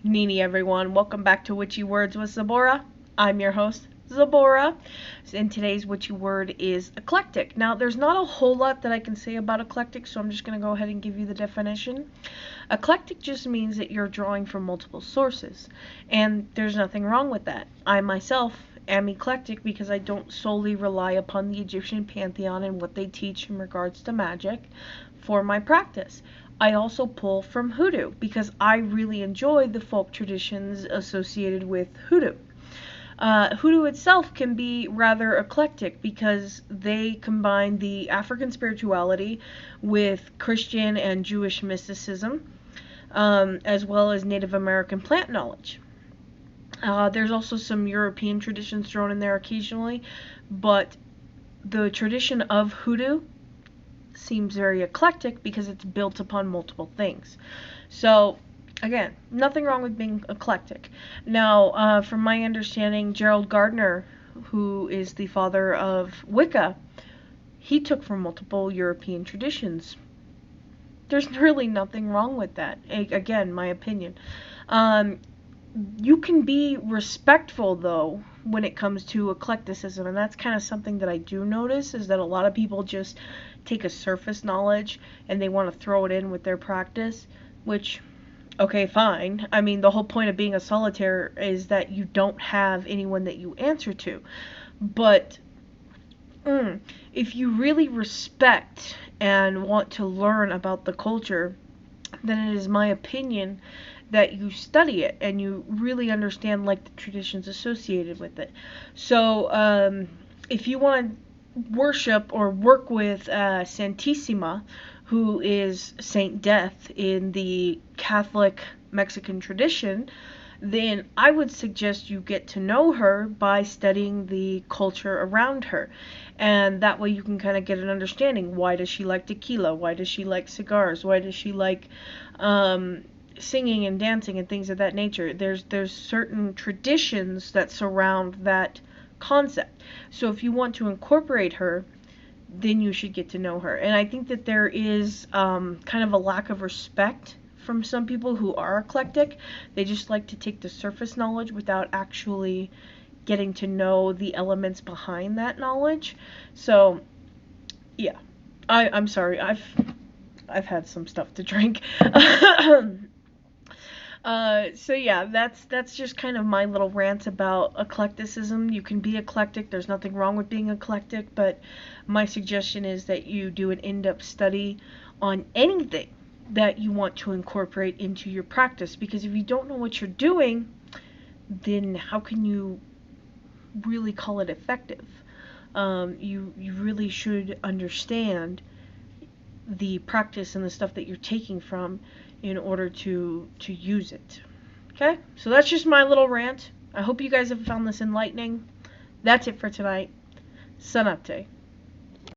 Nini, everyone. Welcome back to Witchy Words with Zabora. I'm your host, Zabora, and today's witchy word is eclectic. Now, there's not a whole lot that I can say about eclectic, so I'm just going to go ahead and give you the definition. Eclectic just means that you're drawing from multiple sources, and there's nothing wrong with that. I myself am eclectic because I don't solely rely upon the Egyptian pantheon and what they teach in regards to magic for my practice. I also pull from hoodoo because I really enjoy the folk traditions associated with hoodoo. Hoodoo itself can be rather eclectic because they combine the African spirituality with Christian and Jewish mysticism, as well as Native American plant knowledge. There's also some European traditions thrown in there occasionally, but the tradition of hoodoo seems very eclectic because it's built upon multiple things. So, again, nothing wrong with being eclectic. Now, from my understanding, Gerald Gardner, who is the father of Wicca, he took from multiple European traditions. There's really nothing wrong with that. Again, my opinion. You can be respectful, though, when it comes to eclecticism, and that's kind of something that I do notice, is that a lot of people just take a surface knowledge and they want to throw it in with their practice, which, okay, fine. I mean, the whole point of being a solitaire is that you don't have anyone that you answer to. But if you really respect and want to learn about the culture, then it is my opinion that you study it and you really understand like the traditions associated with it. So if you want to worship or work with Santissima, who is Saint Death in the Catholic Mexican tradition, then I would suggest you get to know her by studying the culture around her. And that way you can kind of get an understanding. Why does she like tequila? Why does she like cigars? Why does she like singing and dancing and things of that nature? There's certain traditions that surround that concept. So if you want to incorporate her, then you should get to know her. And I think that there is kind of a lack of respect from some people who are eclectic. They just like to take the surface knowledge without actually getting to know the elements behind that knowledge. So, yeah. I'm sorry. I've had some stuff to drink. So yeah, that's just kind of my little rant about eclecticism. You can be eclectic. There's nothing wrong with being eclectic, but my suggestion is that you do an in-depth study on anything that you want to incorporate into your practice, because if you don't know what you're doing, then how can you really call it effective? You really should understand the practice and the stuff that you're taking from in order to use it. Okay? So that's just my little rant. I hope you guys have found this enlightening. That's it for tonight. Sanate.